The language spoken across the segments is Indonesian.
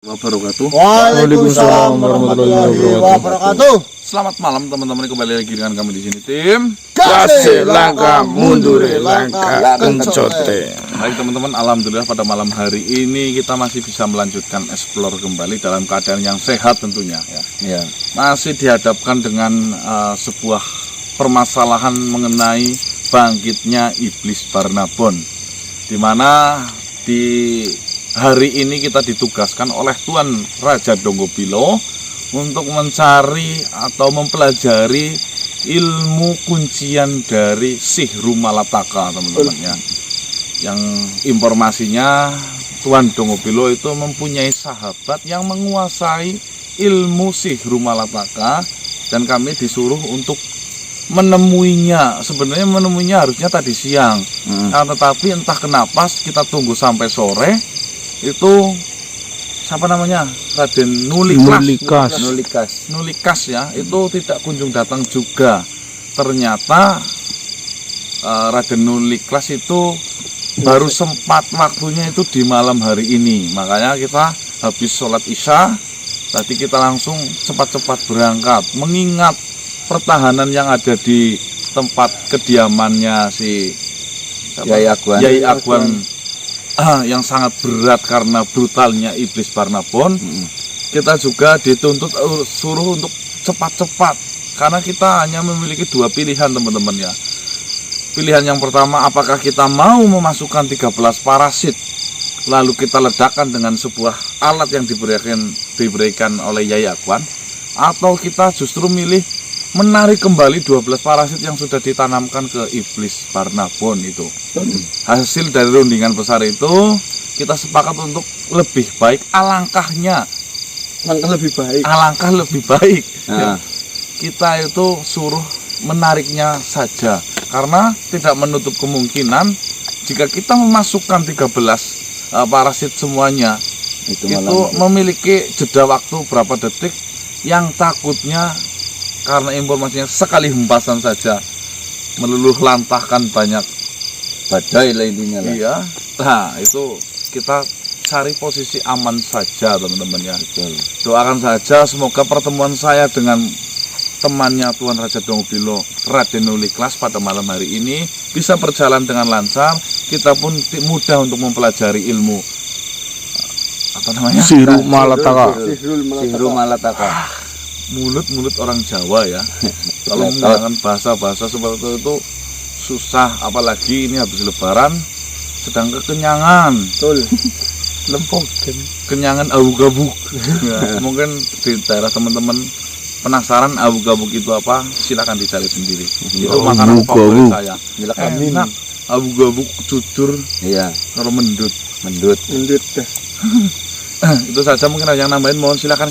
Wabarakatuh. Waalaikumsalam warahmatullahi wabarakatuh. Selamat malam teman-teman, kembali lagi dengan kami di sini tim Kasih langkah mundur langkah kencote. Baik teman-teman, alhamdulillah pada malam hari ini kita masih bisa melanjutkan explore kembali dalam keadaan yang sehat tentunya ya. Masih dihadapkan dengan sebuah permasalahan mengenai bangkitnya iblis Barnabon, di mana di hari ini kita ditugaskan oleh Tuan Raja Donggopilo untuk mencari atau mempelajari ilmu kuncian dari Sihru Malataka, teman-teman ya. Yang informasinya Tuan Donggopilo itu mempunyai sahabat yang menguasai ilmu Sihru Malataka, dan kami disuruh untuk menemuinya. Sebenarnya menemuinya harusnya tadi siang, tetapi entah kenapa kita tunggu sampai sore. Itu siapa namanya, Raden Nulikas ya, itu tidak kunjung datang juga. Ternyata Raden Nulikas itu baru sempat waktunya itu di malam hari ini. Makanya kita habis sholat isya tadi kita langsung cepat-cepat berangkat, mengingat pertahanan yang ada di tempat kediamannya si Yai Agwan yang sangat berat karena brutalnya iblis Barnabon. Kita juga dituntut suruh untuk cepat-cepat, karena kita hanya memiliki dua pilihan teman-teman ya. Pilihan yang pertama, apakah kita mau memasukkan 13 parasit lalu kita ledakan dengan sebuah alat yang diberikan oleh Yai Agwan, atau kita justru milih menarik kembali 12 parasit yang sudah ditanamkan ke iblis Barnabon itu. Hasil dari rundingan besar itu, kita sepakat untuk lebih baik alangkah lebih baik ya, kita itu suruh menariknya saja, karena tidak menutup kemungkinan jika kita memasukkan 13 parasit semuanya itu memiliki jeda waktu berapa detik yang takutnya karena informasinya sekali hempasan saja meluluh lantahkan banyak badai lainnya lah. Iya. Nah, itu kita cari posisi aman saja teman-teman ya. Doakan saja semoga pertemuan saya dengan temannya Tuan Raja Donggopilo, Raden Nulikas, pada malam hari ini bisa berjalan dengan lancar. Kita pun mudah untuk mempelajari ilmu Sihru Malataka. Mulut orang Jawa ya. Kalau menggunakan bahasa-bahasa seperti itu susah, apalagi ini habis lebaran sedang kekenyangan. Betul. Kenyangan abu-gabuk. Ya, mungkin di daerah teman-teman penasaran abu-gabuk itu apa, silakan dicari sendiri. Itu makanan favorit saya. Enak. Abu-gabuk cucur. Iya. Kalau mendut dah. Itu saja, mungkin ada yang nambahin, mohon silakan.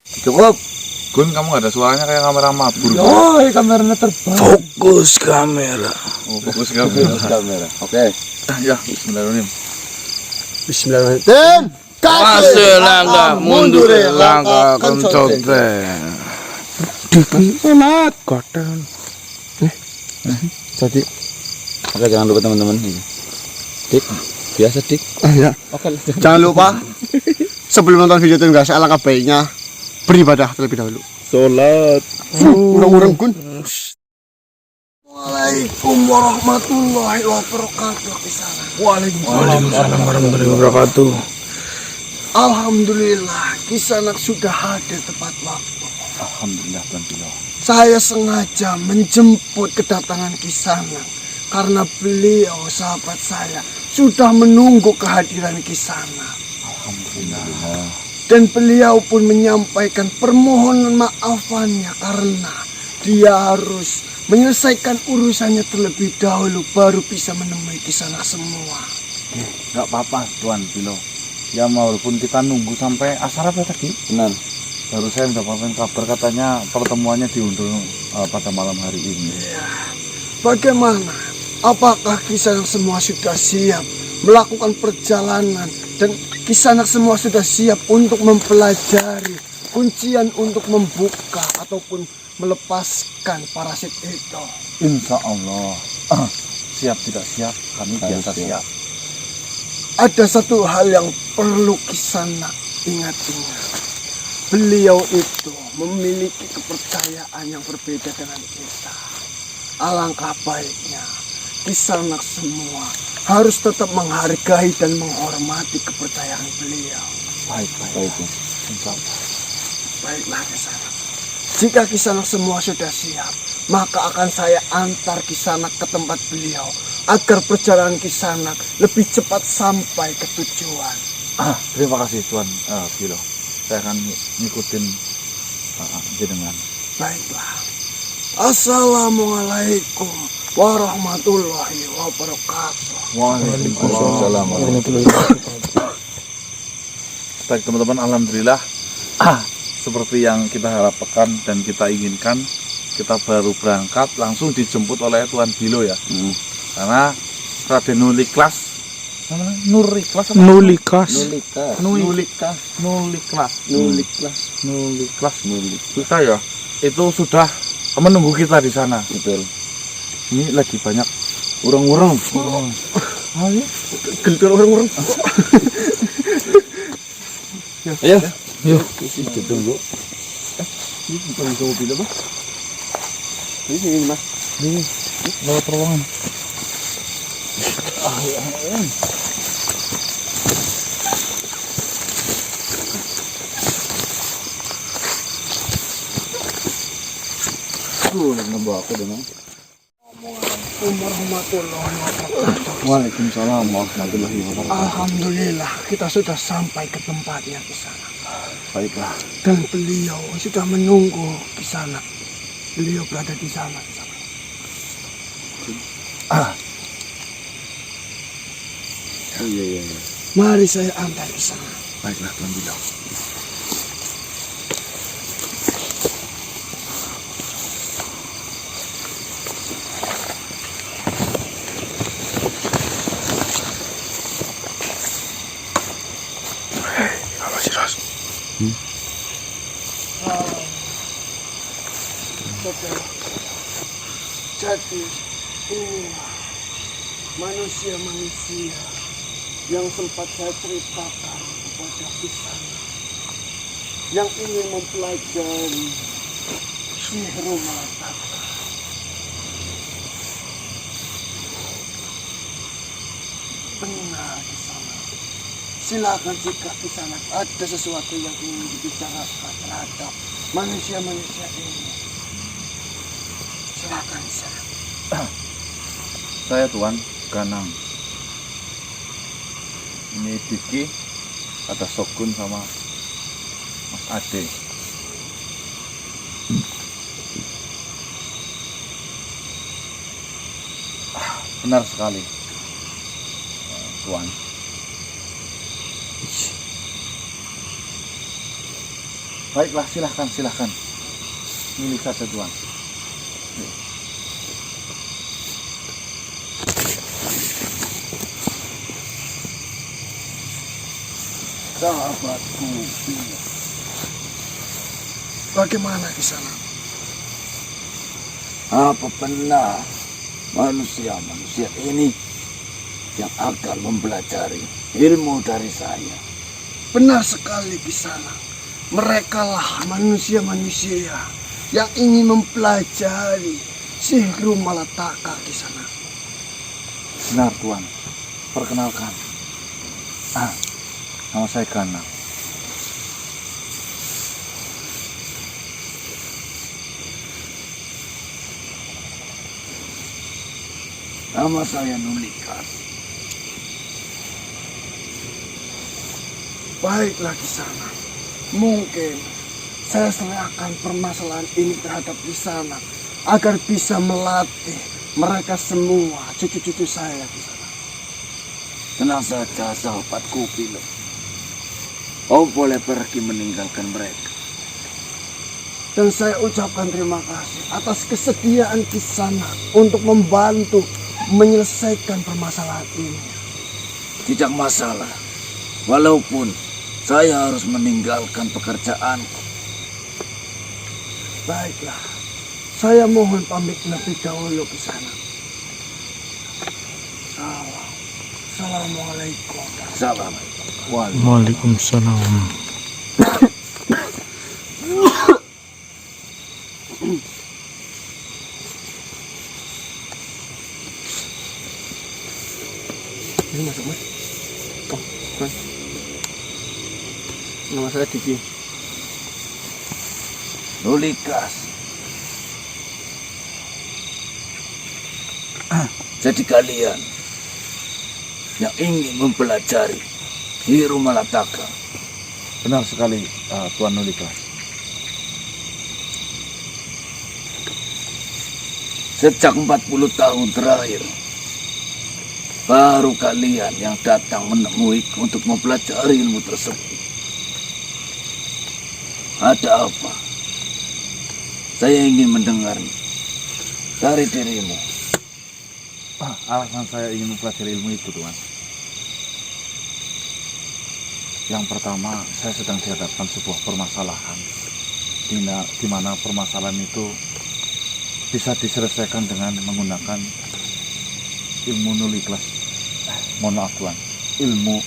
Cukup. Gun, kamu gak ada suaranya kayak kamera mabur. Oh, kameranya terbang. Fokus kamera. Fokus kamera. Oke. Ya, Bismillahirrahmanirrahim. Kasih langkah mundur langkah kencote. Enak kodan. Jadi. Oke, jangan lupa teman-teman. Dik, biasa dik. Ya. Oke. Jangan lupa sebelum nonton video itu guys, alangkah baiknya beribadah terlebih dahulu. sholat. Urang-urang Gun. Waalaikumsalam warahmatullahi wabarakatuh. Waalaikumsalam warahmatullahi wabarakatuh. Alhamdulillah, Kisanak sudah hadir tepat waktu. Alhamdulillah Tuan Bilo. Saya sengaja menjemput kedatangan Kisanak karena beliau, sahabat saya, sudah menunggu kehadiran Kisanak. Alhamdulillah. Dan beliau pun menyampaikan permohonan maafannya karena dia harus menyelesaikan urusannya terlebih dahulu baru bisa menemui Kisanak semua. Gak apa-apa Tuan Bilo. Ya walaupun kita nunggu sampai asar apa tadi? Benar. Baru saya mendapatkan kabar katanya pertemuannya diundur pada malam hari ini. Ya. Bagaimana? Apakah Kisanak semua sudah siap melakukan perjalanan, dan Kisanak semua sudah siap untuk mempelajari kuncian untuk membuka ataupun melepaskan parasit itu? Insya Allah. Siap tidak siap, kami biasa siap. ada satu hal yang perlu Kisanak ingat-ingat. Beliau itu memiliki kepercayaan yang berbeda dengan kita. Alangkah baiknya Kisanak semua harus tetap menghargai dan menghormati kepercayaan beliau. Baik. Baiklah Kisanak. Jika Kisanak semua sudah siap, maka akan saya antar Kisanak ke tempat beliau agar perjalanan Kisanak lebih cepat sampai ke tujuan. Terima kasih Tuan Bilo. Saya akan ngikutin jenengan. Baiklah. Assalamualaikum warahmatullahi wabarakatuh. Waalaikumsalam. Baik teman-teman, alhamdulillah seperti yang kita harapkan dan kita inginkan, kita baru berangkat langsung dijemput oleh Tuan Bilo ya. Karena Raden Nuliklas kita ya itu sudah menunggu kita di sana. Betul. Ini lagi banyak Urang-urang. Gentar orang-orang. Ayo. Itu tunggu. Ini bukan mobil apa? Ini Mas. Ini lewat terowongan. Nambah aku dengan. Warahmatullahi wabarakatuh. Waalaikumsalam warahmatullahi wabarakatuh. Alhamdulillah kita sudah sampai ke tempatnya Kisanak. Baiklah. Dan beliau sudah menunggu Kisanak. Beliau berada di sana. Iya. Mari saya antar ke sana. Baiklah Tuan Bilo. Jadi inilah manusia-manusia yang sempat saya ceritakan kepada Kisanak, yang ingin mempelajari Sihru Malapaka. Benar Kisanak. Silakan jika Kisanak ada sesuatu yang ingin dibicarakan terhadap manusia-manusia ini. Silakan Saya Tuan Ganang. Ini Diki, ada Sokun sama Mas Ade. Benar sekali, Tuan. Baiklah, silahkan. Milih saja Tuan. sahabatku. Bagaimana Kisanak? Apa benar manusia-manusia ini yang akan mempelajari ilmu dari saya? Benar sekali Kisanak. Merekalah manusia-manusia yang ingin mempelajari Sihru Malapaka Kisanak. Benar Tuan. Perkenalkan. Nama saya Ganang. Nama saya Nulikas. Baiklah Kisanak. Mungkin saya serahkan permasalahan ini terhadap Kisanak agar bisa melatih mereka semua, cucu-cucu saya Kisanak. Tenang saja sahabatku Pilo. Kau boleh pergi meninggalkan mereka. Dan saya ucapkan terima kasih atas kesediaan Kisanak untuk membantu menyelesaikan permasalahan ini. Tidak masalah. Walaupun saya harus meninggalkan pekerjaanku. Baiklah, saya mohon pamit lebih dahulu Kisanak. Salam. Assalamualaikum. Assalamualaikum. Waalaikumsalam. Ini masuk mas. Oh, mas. Nama saya Diki. Lulikas. Jadi kalian yang ingin mempelajari Hiru Malataka. Benar sekali, Tuan Nulikas. Sejak 40 tahun terakhir, baru kalian yang datang menemuiku untuk mempelajari ilmu tersebut. Ada apa? Saya ingin mendengar dari dirimu. Alasan saya ingin mempelajari ilmu itu, Tuan. Yang pertama, saya sedang dihadapkan sebuah permasalahan, di mana permasalahan itu bisa diselesaikan dengan menggunakan ilmu Nuliklas. Mohon maaf, Tuan. Ilmu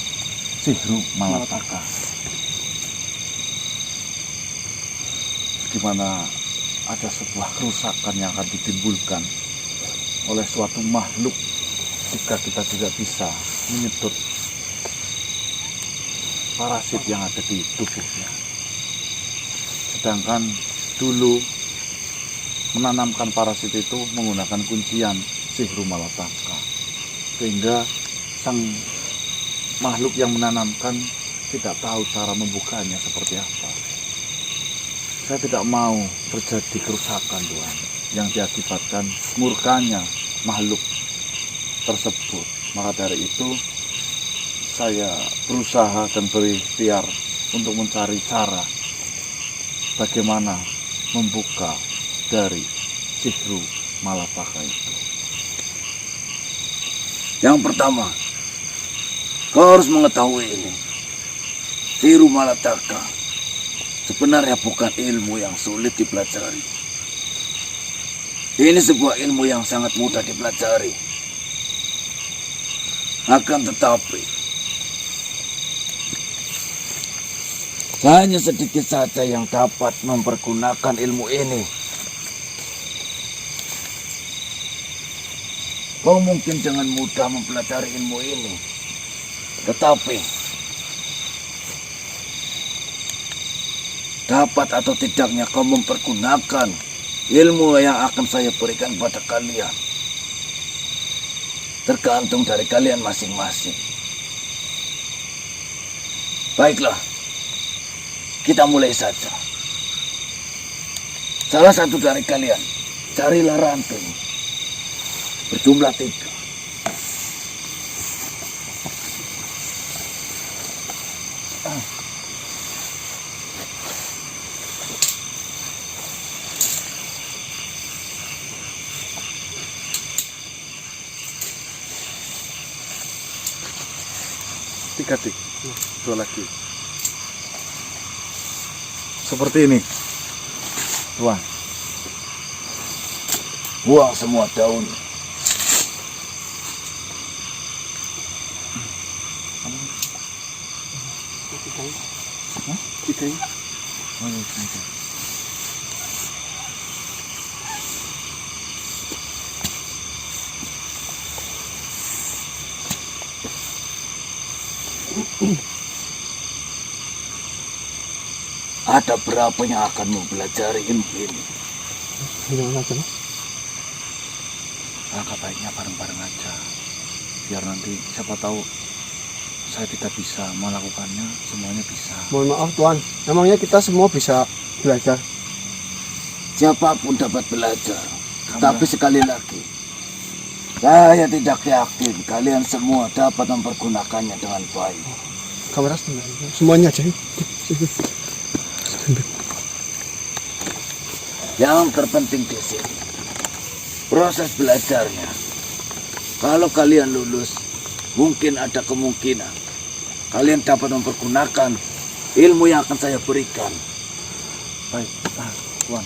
Sihru Malataka. Di mana ada sebuah kerusakan yang akan ditimbulkan oleh suatu makhluk jika kita tidak bisa menyedot parasit yang ada di tubuhnya. Sedangkan dulu menanamkan parasit itu menggunakan kuncian Sihru Malataka, sehingga sang makhluk yang menanamkan tidak tahu cara membukanya seperti apa. Saya tidak mau terjadi kerusakan, Tuan, yang diakibatkan murkanya makhluk tersebut. Maka dari itu saya berusaha dan berikhtiar untuk mencari cara bagaimana membuka dari Sihru Malataka itu. Yang pertama, kau harus mengetahui ini. Sihru Malataka sebenarnya bukan ilmu yang sulit dipelajari. Ini sebuah ilmu yang sangat mudah dipelajari. Akan tetapi, hanya sedikit saja yang dapat mempergunakan ilmu ini. Kau mungkin dengan mudah mempelajari ilmu ini, tetapi dapat atau tidaknya kau mempergunakan ilmu yang akan saya berikan pada kalian tergantung dari kalian masing-masing. Baiklah, kita mulai saja. Salah satu dari kalian, carilah ranting berjumlah 3. Tiga, Dik. 2 lagi. Seperti ini, Tuan. Buang semua daun. Tiga. Ada berapa yang akan mempelajari ilmu ini? Alangkah baiknya bareng-bareng aja, biar nanti siapa tahu saya tidak bisa melakukannya, semuanya bisa. Mohon maaf Tuan, emangnya kita semua bisa belajar? Siapapun dapat belajar. Tapi sekali lagi, saya tidak yakin kalian semua dapat mempergunakannya dengan baik. Kamera semuanya aja. Yang terpenting di sini, proses belajarnya. Kalau kalian lulus, mungkin ada kemungkinan kalian dapat mempergunakan ilmu yang akan saya berikan. Baik, Tuan.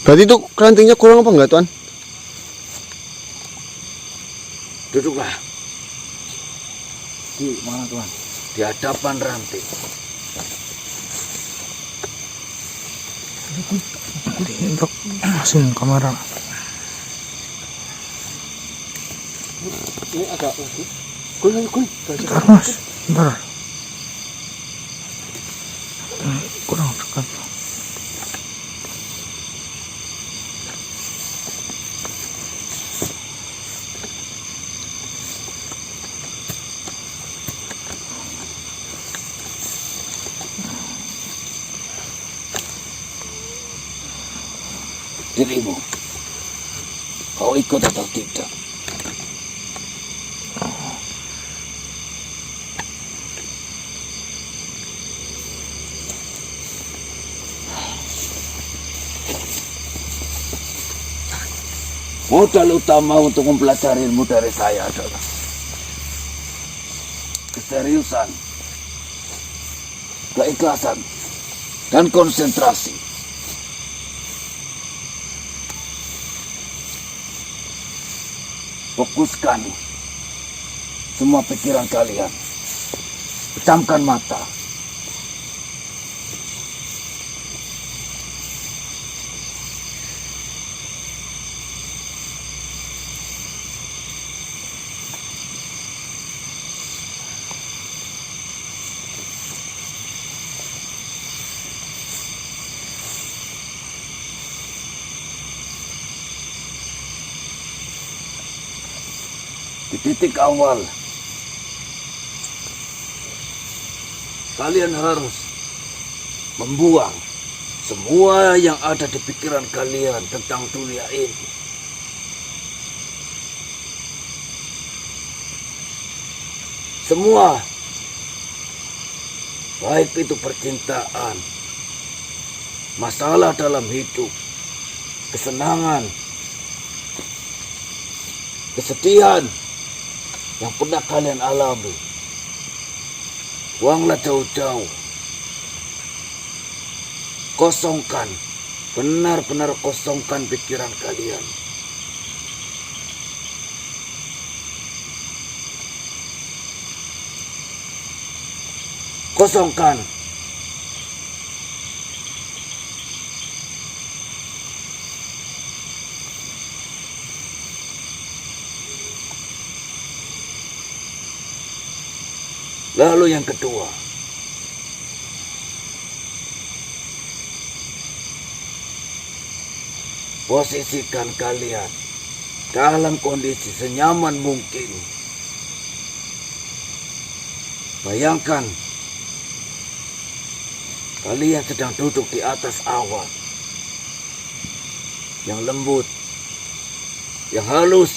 Berarti itu kerantingnya kurang apa enggak Tuan? Duduklah Di mana Tuhan? di hadapan ranting. Untuk mesin kamera. Ini agak lagi. Kun. Bentar mas, bentar. Kurang dekat. Dirimu, kau ikut atau tidak? Modal utama untuk mempelajari ilmu dari saya adalah keseriusan, keikhlasan, dan konsentrasi. Fokuskan semua pikiran kalian. Pejamkan mata. Di titik awal, kalian harus membuang semua yang ada di pikiran kalian tentang dunia ini. Semua, baik itu percintaan, masalah dalam hidup, kesenangan, kesedihan yang pernah kalian alami, buanglah jauh-jauh. Kosongkan, benar-benar kosongkan pikiran kalian. Kosongkan. Lalu yang kedua, posisikan kalian dalam kondisi senyaman mungkin. Bayangkan kalian sedang duduk di atas awan yang lembut, yang halus,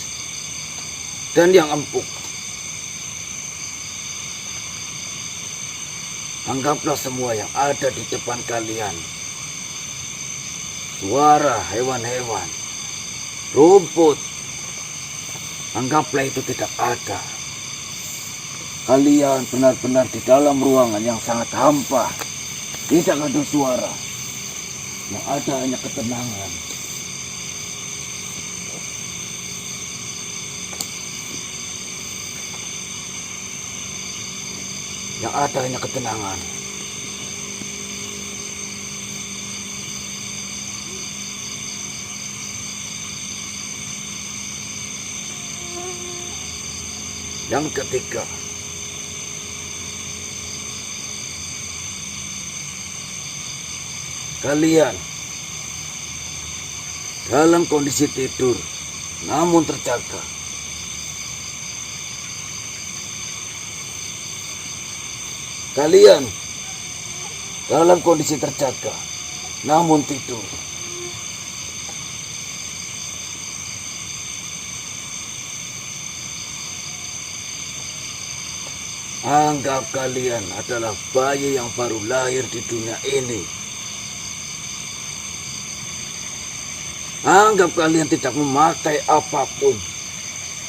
dan yang empuk. Anggaplah semua yang ada di depan kalian. Suara hewan-hewan, rumput. Anggaplah itu tidak ada. Kalian benar-benar di dalam ruangan yang sangat hampa. Tidak ada suara. Yang ada hanya ketenangan. Yang ada hanya ketenangan. Yang ketiga, kalian dalam kondisi tidur namun terjaga. Kalian dalam kondisi terjaga, namun tidur. Anggap kalian adalah bayi yang baru lahir di dunia ini. Anggap kalian tidak memakai apapun.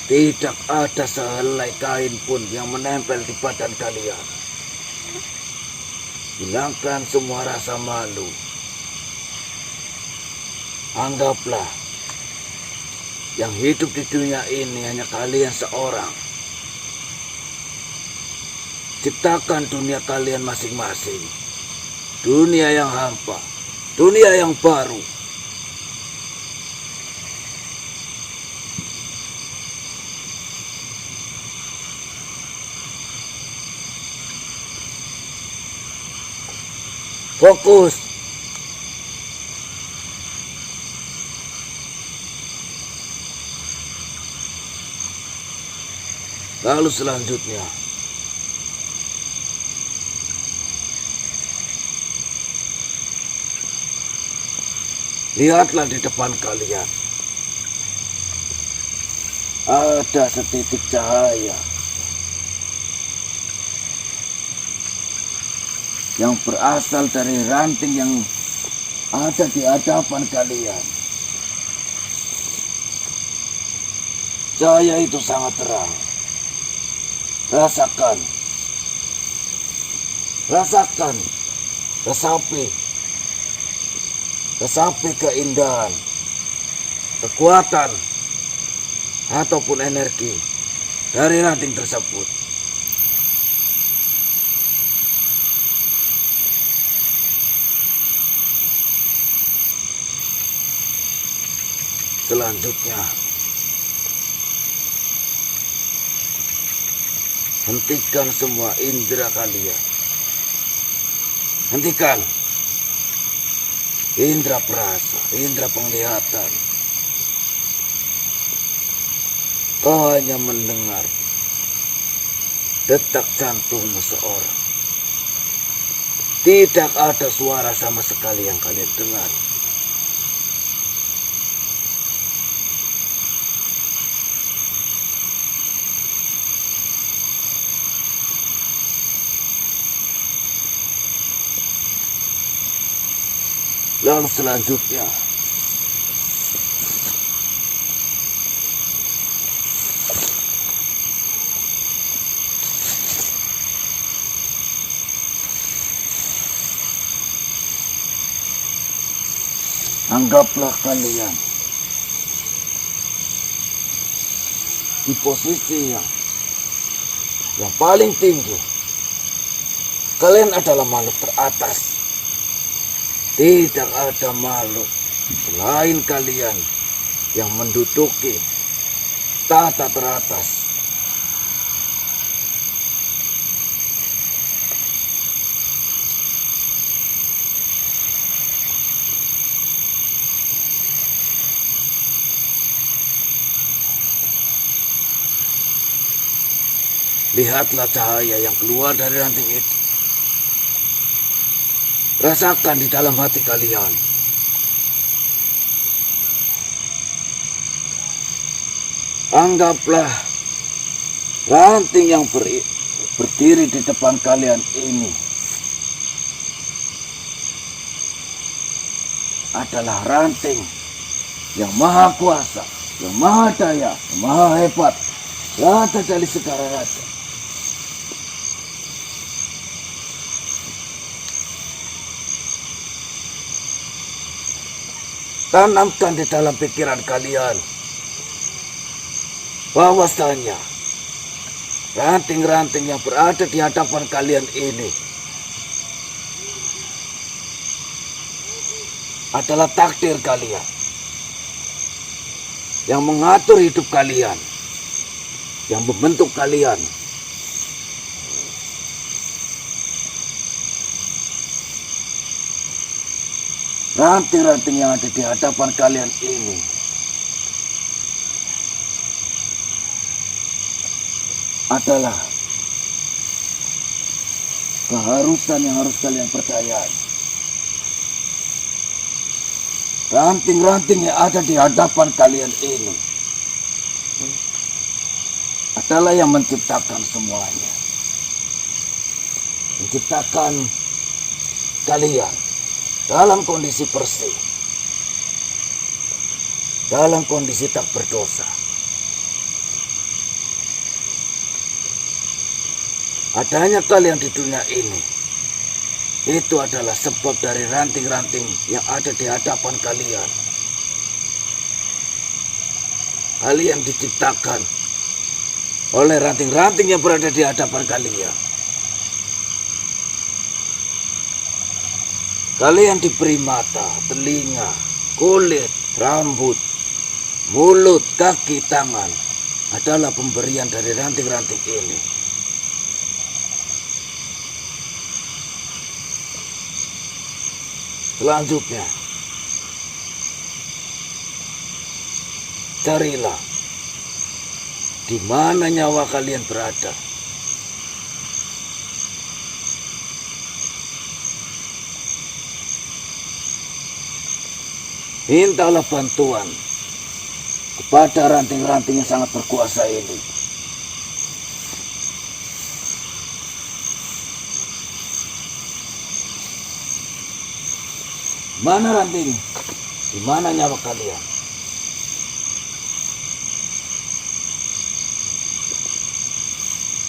Tidak ada sehelai kain pun yang menempel di badan kalian. Hilangkan semua rasa malu. Anggaplah Yang hidup di dunia ini hanya kalian seorang. Ciptakan dunia kalian masing-masing. Dunia yang hampa, dunia yang baru. Fokus. Lalu selanjutnya, lihatlah di depan kalian. Ada setitik cahaya yang berasal dari ranting yang ada di hadapan kalian. Cahaya itu sangat terang. Rasakan. Rasakan. Resapi keindahan, kekuatan, ataupun energi dari ranting tersebut. Selanjutnya, hentikan semua indera kalian. Hentikan. Indra perasa, indra penglihatan. Kau hanya mendengar detak jantungmu seorang. Tidak ada suara sama sekali yang kalian dengar. Lalu selanjutnya, anggaplah kalian di posisi yang paling tinggi. Kalian adalah makhluk teratas. Tidak ada makhluk selain kalian yang menduduki tahta teratas. Lihatlah cahaya yang keluar dari ranting itu. Rasakan di dalam hati kalian. Anggaplah ranting yang berdiri di depan kalian ini adalah ranting yang maha kuasa, yang maha daya, yang maha hebat, rata dari segala rasa. Tanamkan di dalam pikiran kalian bahwasanya ranting-ranting yang berada di hadapan kalian ini adalah takdir kalian yang mengatur hidup kalian, yang membentuk kalian. Ranting-ranting yang ada di hadapan kalian ini adalah keharusan yang harus kalian percayai. Ranting-ranting yang ada di hadapan kalian ini adalah yang menciptakan semuanya. Menciptakan kalian dalam kondisi bersih, dalam kondisi tak berdosa. Adanya kalian di dunia ini, itu adalah sebab dari ranting-ranting yang ada di hadapan kalian. kalian diciptakan oleh ranting-ranting yang berada di hadapan kalian. Kalian diberi mata, telinga, kulit, rambut, mulut, kaki, tangan adalah pemberian dari ranting-ranting ini. Selanjutnya, carilah di mana nyawa kalian berada. Mintalah bantuan kepada ranting-ranting yang sangat berkuasa ini. Mana ranting? Di mana nyawa kalian?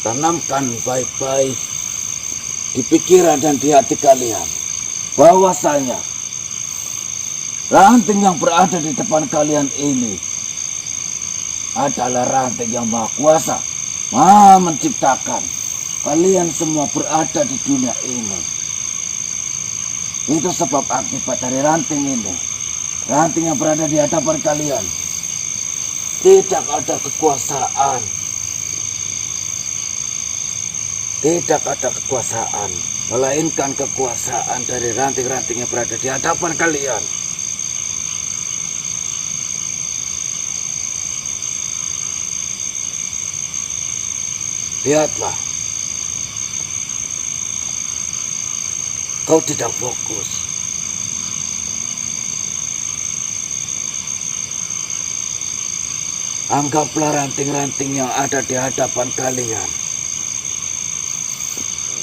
Tanamkan baik-baik di pikiran dan di hati kalian bahwasanya ranting yang berada di depan kalian ini adalah ranting yang maha kuasa, maha menciptakan. Kalian semua berada di dunia ini. Itu sebab akibat dari ranting ini. Ranting yang berada di hadapan kalian tidak ada kekuasaan. Tidak ada kekuasaan, melainkan kekuasaan dari ranting-ranting yang berada di hadapan kalian. Lihatlah, kau tidak fokus. Anggaplah ranting-ranting yang ada di hadapan kalian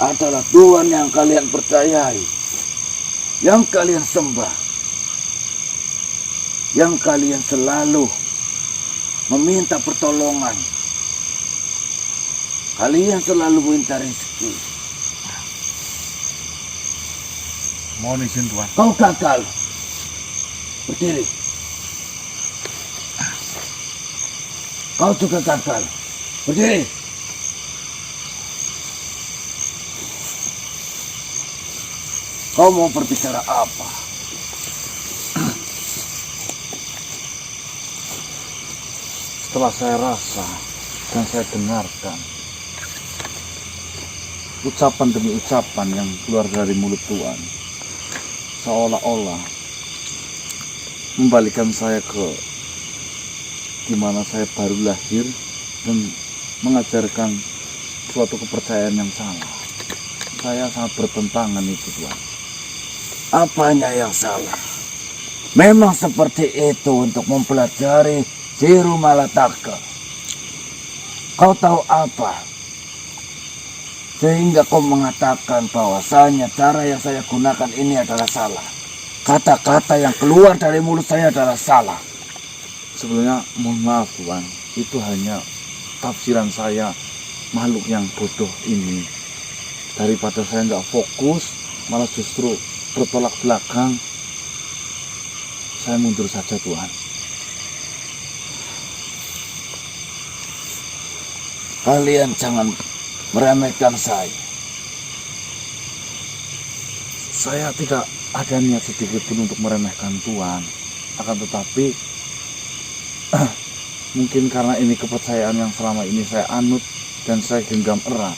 adalah Tuhan yang kalian percayai, yang kalian sembah, yang kalian selalu meminta pertolongan. Kalian selalu minta rezeki. Mohon izin Tuhan. Kau gagal. Berdiri. Kau juga gagal. Berdiri. Kau mau berbicara apa? Setelah saya rasa dan saya dengarkan ucapan demi ucapan yang keluar dari mulut Tuhan, seolah-olah membalikan saya ke dimana saya baru lahir dan mengajarkan suatu kepercayaan yang salah. Saya sangat bertentangan itu, Tuhan. Apanya yang salah? Memang seperti itu untuk mempelajari Jiru Malataka. Kau tahu apa? Sehingga kau mengatakan bahwasanya cara yang saya gunakan ini adalah salah. Kata-kata yang keluar dari mulut saya adalah salah. Sebelumnya mohon maaf Tuhan, itu hanya tafsiran saya makhluk yang bodoh ini. Daripada saya nggak fokus, malah justru bertolak belakang, saya mundur saja Tuhan. Kalian jangan meremehkan saya. Saya tidak ada niat sedikit pun untuk meremehkan Tuhan. Akan tetapi mungkin karena ini kepercayaan yang selama ini saya anut dan saya genggam erat.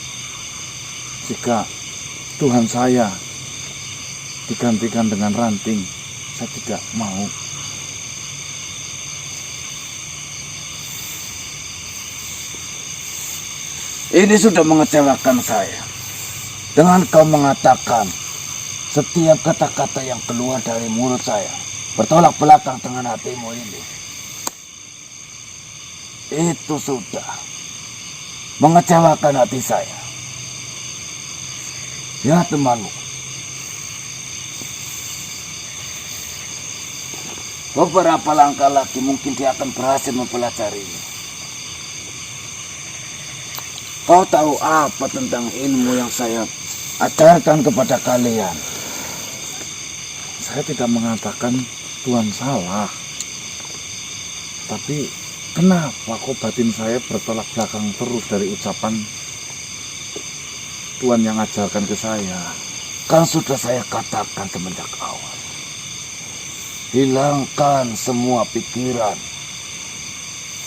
Jika Tuhan saya digantikan dengan ranting, saya tidak mau. Ini sudah mengecewakan saya. Dengan kau mengatakan setiap kata-kata yang keluar dari mulut saya bertolak belakang dengan hatimu ini. Itu sudah mengecewakan hati saya. Ya temanmu, beberapa langkah lagi mungkin dia akan berhasil mempelajarinya. Kau tahu apa tentang ilmu yang saya ajarkan kepada kalian? Saya tidak mengatakan Tuhan salah, tapi kenapa kok batin saya bertolak belakang terus dari ucapan Tuhan yang ajarkan ke saya? Kan sudah saya katakan semenjak awal. Hilangkan semua pikiran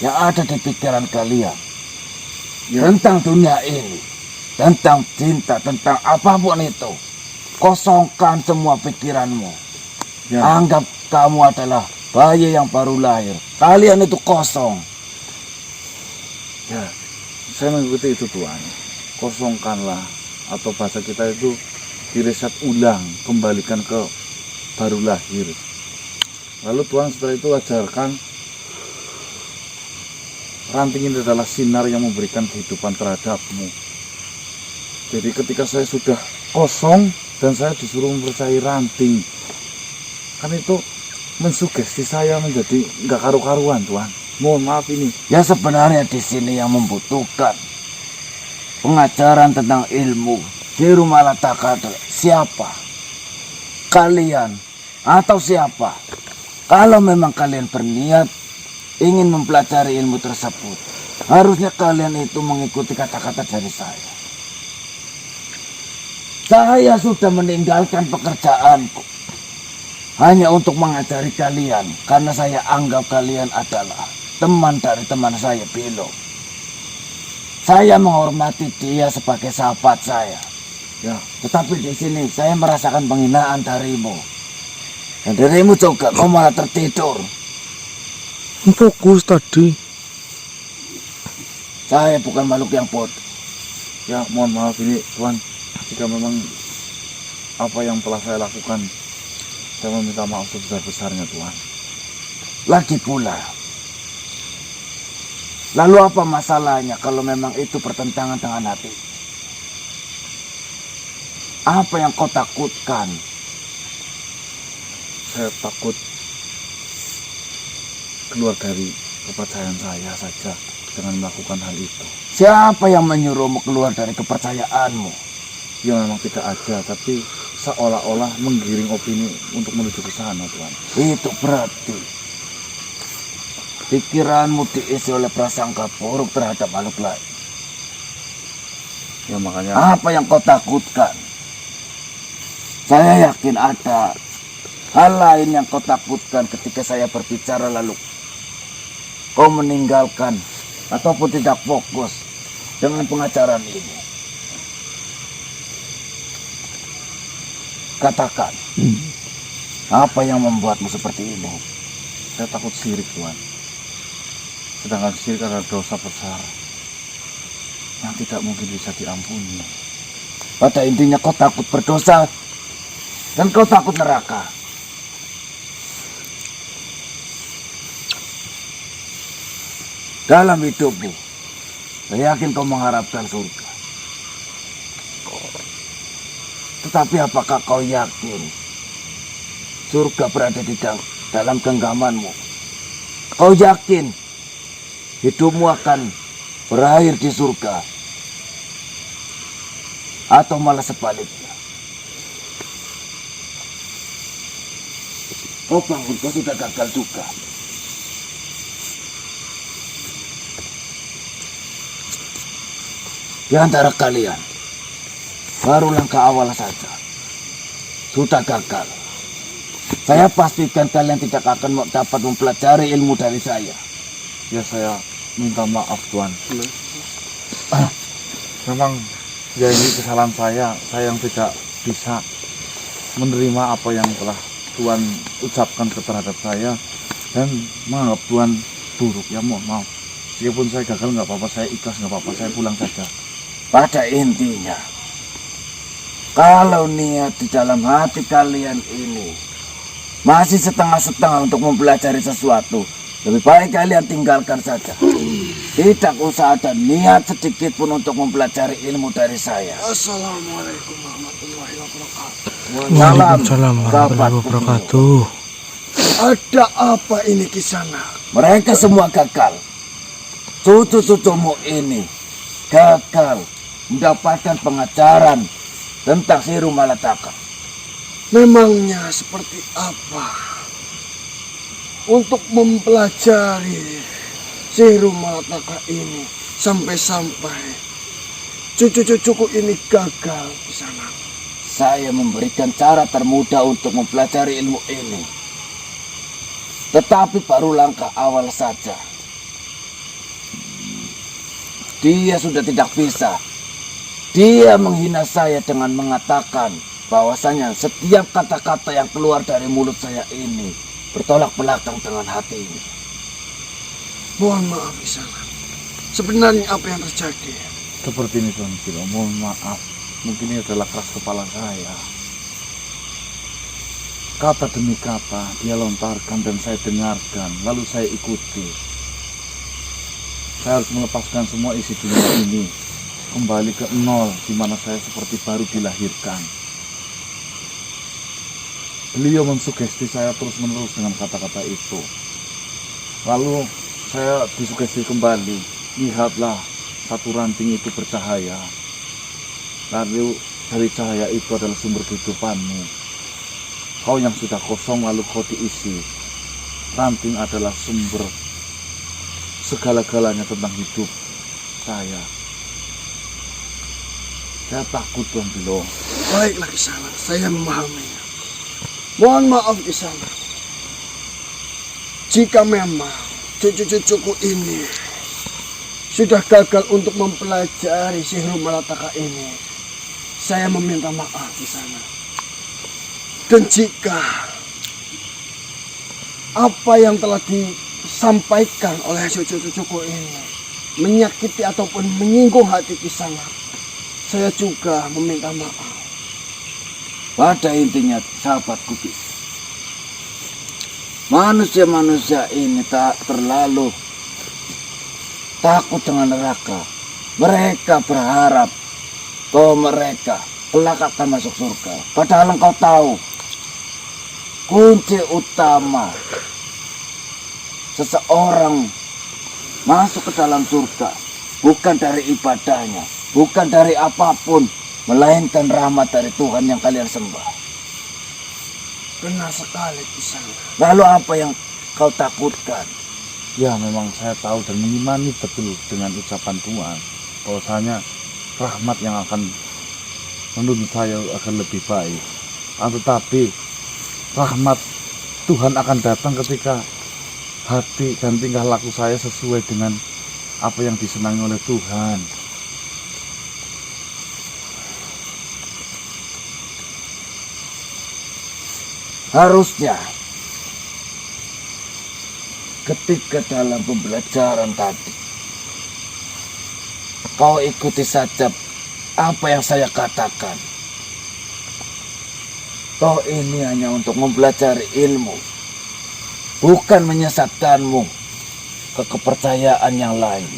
yang ada di pikiran kalian tentang dunia ini, tentang cinta, tentang apapun itu. Kosongkan semua pikiranmu. Ya, Anggap kamu adalah bayi yang baru lahir. Kalian itu kosong. ya, saya mengikuti itu Tuhan. Kosongkanlah, atau bahasa kita itu direset ulang, kembalikan ke baru lahir. Lalu Tuhan setelah itu ajarkan ranting ini adalah sinar yang memberikan kehidupan terhadapmu. Jadi ketika saya sudah kosong dan saya disuruh mempercayai ranting, kan itu mensugesti saya menjadi nggak karu-karuan Tuhan. Mohon maaf ini. Ya sebenarnya di sini yang membutuhkan pengajaran tentang ilmu Siru Malataka adalah siapa? Kalian atau siapa? Kalau memang kalian berniat ingin mempelajari ilmu tersebut, harusnya kalian itu mengikuti kata-kata dari saya. Saya sudah meninggalkan pekerjaanku hanya untuk mengajari kalian, karena saya anggap kalian adalah teman dari teman saya, Bilo. Saya menghormati dia sebagai sahabat saya. Ya, Tetapi di sini saya merasakan penghinaan darimu. Dan dirimu juga, kau malah tertidur. Fokus tadi. Saya bukan makhluk yang bodoh. ya mohon maaf ini Tuhan. Jika memang apa yang telah saya lakukan, saya meminta maaf sebesar-besarnya Tuhan. Lagi pula, lalu apa masalahnya kalau memang itu bertentangan dengan hati? Apa yang kau takutkan? Saya takut keluar dari kepercayaan saya saja dengan melakukan hal itu. Siapa yang menyuruhmu keluar dari kepercayaanmu? Ya memang tidak ada, tapi seolah-olah menggiring opini untuk menuju ke sana Tuhan. Itu berarti pikiranmu diisi oleh prasangka buruk terhadap makhluk lain. Ya makanya Apa yang kau takutkan? Saya yakin ada hal lain yang kau takutkan ketika saya berbicara lalu kau meninggalkan ataupun tidak fokus dengan pengajaran ini. Katakan, apa yang membuatmu seperti ini? saya takut syirik Tuhan. Sedangkan syirik adalah dosa besar yang tidak mungkin bisa diampuni. Pada intinya kau takut berdosa dan kau takut neraka. Dalam hidupmu, saya yakin kau mengharapkan surga. Tetapi apakah kau yakin surga berada di dalam genggamanmu? Kau yakin hidupmu akan berakhir di surga? Atau malah sebaliknya? Kau bangun, kau sudah gagal juga. Di antara kalian, baru langkah awal saja sudah gagal. Saya pastikan kalian tidak akan dapat mempelajari ilmu dari saya. Ya saya minta maaf Tuhan. Memang ya ini kesalahan saya yang tidak bisa menerima apa yang telah Tuhan ucapkan terhadap saya dan menganggap Tuhan buruk. Ya mohon maaf. Meskipun saya gagal nggak apa-apa, saya ikhlas nggak apa-apa, saya pulang saja. Pada intinya, kalau niat di dalam hati kalian ini masih setengah-setengah untuk mempelajari sesuatu, lebih baik kalian tinggalkan saja. Tidak usah ada niat sedikit pun untuk mempelajari ilmu dari saya. Assalamualaikum warahmatullahi wabarakatuh. Waalaikumsalam warahmatullahi wabarakatuh. Ada apa ini Kisana? Mereka semua gagal. Cucu-cucumu ini gagal mendapatkan pengajaran tentang Siru Malataka. Memangnya seperti apa? Untuk mempelajari Sihru Malataka ini sampai-sampai cucu-cucuku ini gagal di sana. Saya memberikan cara termudah untuk mempelajari ilmu ini. Tetapi baru langkah awal saja. Dia sudah tidak bisa. Dia menghina saya dengan mengatakan bahwasanya setiap kata-kata yang keluar dari mulut saya ini bertolak belakang dengan hati ini. Mohon maaf di sana. Sebenarnya apa yang terjadi? Seperti ini Tuan Kilo, mohon maaf. Mungkin ini adalah keras kepala saya. Kata demi kata dia lontarkan dan saya dengarkan, lalu saya ikuti. Saya harus melepaskan semua isi dunia ini, kembali ke nol, di mana saya seperti baru dilahirkan. Beliau mensugesti saya terus-menerus dengan kata-kata itu. Lalu saya disugesti kembali, lihatlah satu ranting itu bercahaya. Lalu dari cahaya itu adalah sumber kehidupanmu. Kau yang sudah kosong lalu kau diisi. Ranting adalah sumber segala-galanya tentang hidup saya. Saya takut Tuan Bilo. Baiklah Kisana, saya memahaminya. Mohon maaf Kisana. Jika memang cucu-cucuku ini sudah gagal untuk mempelajari Sihru Malataka ini, saya meminta maaf Kisana. Dan jika apa yang telah disampaikan oleh cucu-cucuku ini menyakiti ataupun menyinggung hati Kisana, saya juga meminta maaf. Pada intinya sahabatku, manusia-manusia ini tak terlalu takut dengan neraka. Mereka berharap bahwa mereka kelak akan masuk surga. Padahal engkau tahu, kunci utama seseorang masuk ke dalam surga bukan dari ibadahnya, bukan dari apapun, melainkan rahmat dari Tuhan yang kalian sembah. Benar sekali Kisana. Lalu apa yang kau takutkan? Ya memang saya tahu dan mengimani betul dengan ucapan Tuhan bahwasanya rahmat yang akan menuntut saya akan lebih baik. Tetapi rahmat Tuhan akan datang ketika hati dan tingkah laku saya sesuai dengan apa yang disenangi oleh Tuhan. Harusnya ketika dalam pembelajaran tadi kau ikuti saja apa yang saya katakan. Kau ini hanya untuk mempelajari ilmu, bukan menyesatkanmu ke kepercayaan yang lain.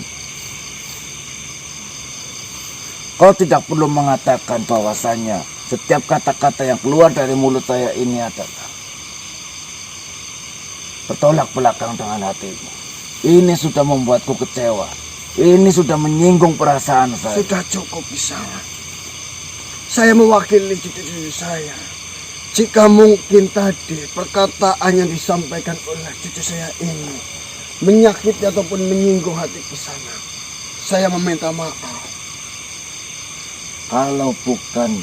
Kau tidak perlu mengatakan bahwasanya setiap kata-kata yang keluar dari mulut saya ini adalah bertolak belakang dengan hatimu. Ini sudah membuatku kecewa. Ini sudah menyinggung perasaan saya. Sudah cukup Kisana. Saya mewakili cucu-cucu saya. Jika mungkin tadi perkataan yang disampaikan oleh cucu saya ini menyakiti ataupun menyinggung hati Kisana, saya meminta maaf. Kalau bukan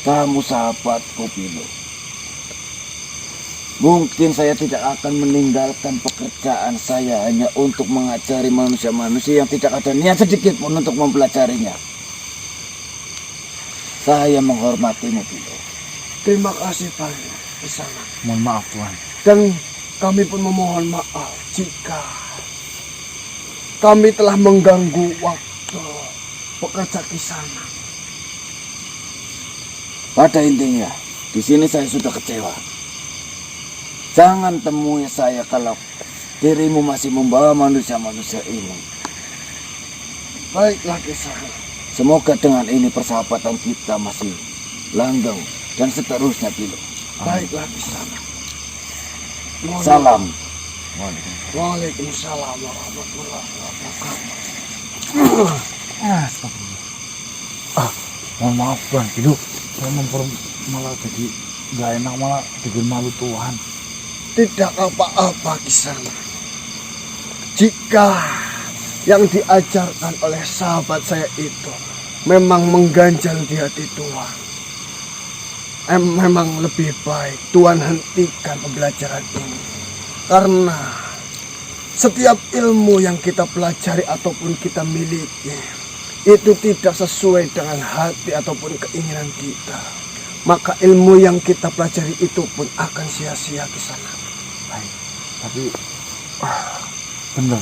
kamu sahabatku Bilo, mungkin saya tidak akan meninggalkan pekerjaan saya hanya untuk mengajari manusia-manusia yang tidak ada niat sedikit pun untuk mempelajarinya. Saya menghormatimu Bilo. Terima kasih banyak Kisana. Mohon maaf Tuhan. Dan kami pun memohon maaf jika kami telah mengganggu waktu pekerja Kisana. Pada intinya, di sini saya sudah kecewa. Jangan temui saya kalau dirimu masih membawa manusia-manusia ini. Baiklah Kisana. Semoga dengan ini persahabatan kita masih langgeng dan seterusnya Bilo. Baiklah Kisana. Salam. Waalaikumsalam warahmatullahi wabarakatuh. Mohon maaf Tuhan Bilo, saya malah jadi nggak enak, malah bikin malu Tuhan. Tidak apa-apa Kisana. Jika yang diajarkan oleh sahabat saya itu memang mengganjal di hati Tuhan, memang lebih baik Tuhan hentikan pembelajaran ini. Karena setiap ilmu yang kita pelajari ataupun kita miliki itu tidak sesuai dengan hati ataupun keinginan kita, maka ilmu yang kita pelajari itu pun akan sia-sia di sana. Baik, tapi benar.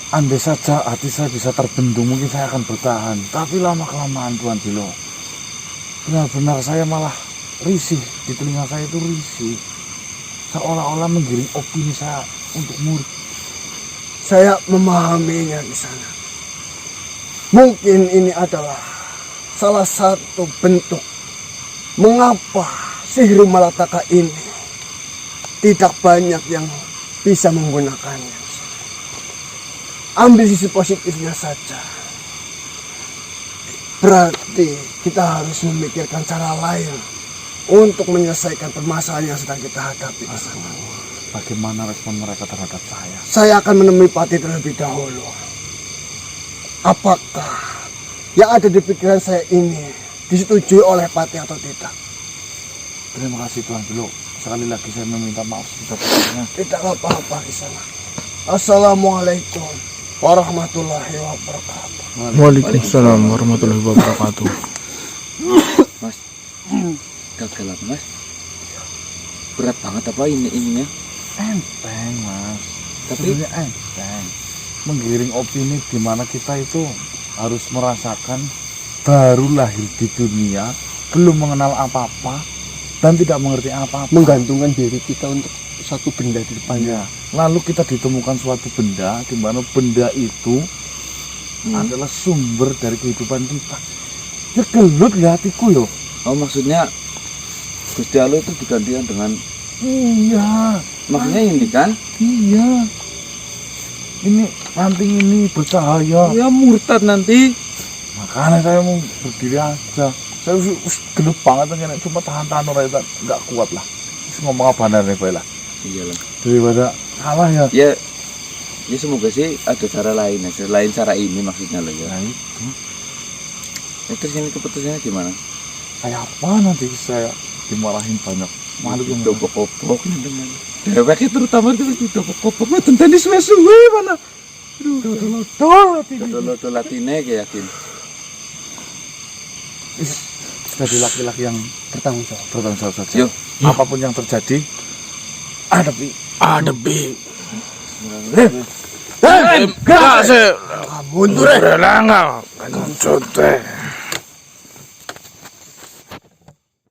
Andai saja hati saya bisa terbendung, mungkin saya akan bertahan. Tapi lama-kelamaan Tuan Bilo, benar-benar saya malah risih. Di telinga saya itu risih. Seolah-olah menggiring opini saya untuk murid. Saya memahaminya di sana. Mungkin ini adalah salah satu bentuk mengapa sihir Malataka ini tidak banyak yang bisa menggunakannya. Ambil sisi positifnya saja. Berarti kita harus memikirkan cara lain untuk menyelesaikan permasalahan yang sedang kita hadapi. Bagaimana respon mereka terhadap saya? Saya akan menemui Patih terlebih dahulu. Apakah yang ada di pikiran saya ini disetujui oleh Patih atau tidak? Terima kasih Tuan Bilo. Sekali lagi saya meminta maaf sebesar-besarnya. Tidak apa-apa di sana. Assalamualaikum warahmatullahi wabarakatuh. Waalaikumsalam warahmatullahi wabarakatuh. Mas, gagal apa Mas? Berat banget apa ininya? Enteng Mas. Tapi Sebenarnya enteng. Menggiring opini di mana kita itu harus merasakan baru lahir di dunia, belum mengenal apa-apa dan tidak mengerti apa-apa. Menggantungkan diri kita untuk satu benda di depannya. Lalu kita ditemukan suatu benda di mana benda itu adalah sumber dari kehidupan kita. Ya gelut ya hatiku yo. oh maksudnya Gusti Allah itu digantikan dengan Iya, maksudnya ini kan? iya. Ini ranting ini bercahaya. Ya murtad nanti. Makanya saya mau berdiri aja. Saya gelut banget kan, cuma tahan-tahan orang itu nggak kuat lah. Terus ngomong apa nih lah? Iyalah. Daripada kalah ya. Ya, ya semoga sih ada cara lain ya. Selain cara ini maksudnya loh ya. Nah itu, Ya, terus ini keputusannya gimana? kayak apa nanti saya dimarahin banyak makhluk yang Dobok-dobok dengan dewek terutama itu dobok-dobok lah tentang suwe-suwe mana. Dodol latine kayak yakin. jadi laki-laki yang Bertanggung jawab. saja. Yo. Apapun yang terjadi, hadapi. Hadapi. Hei, Kasih. mundur. Berlanggang. Kancut.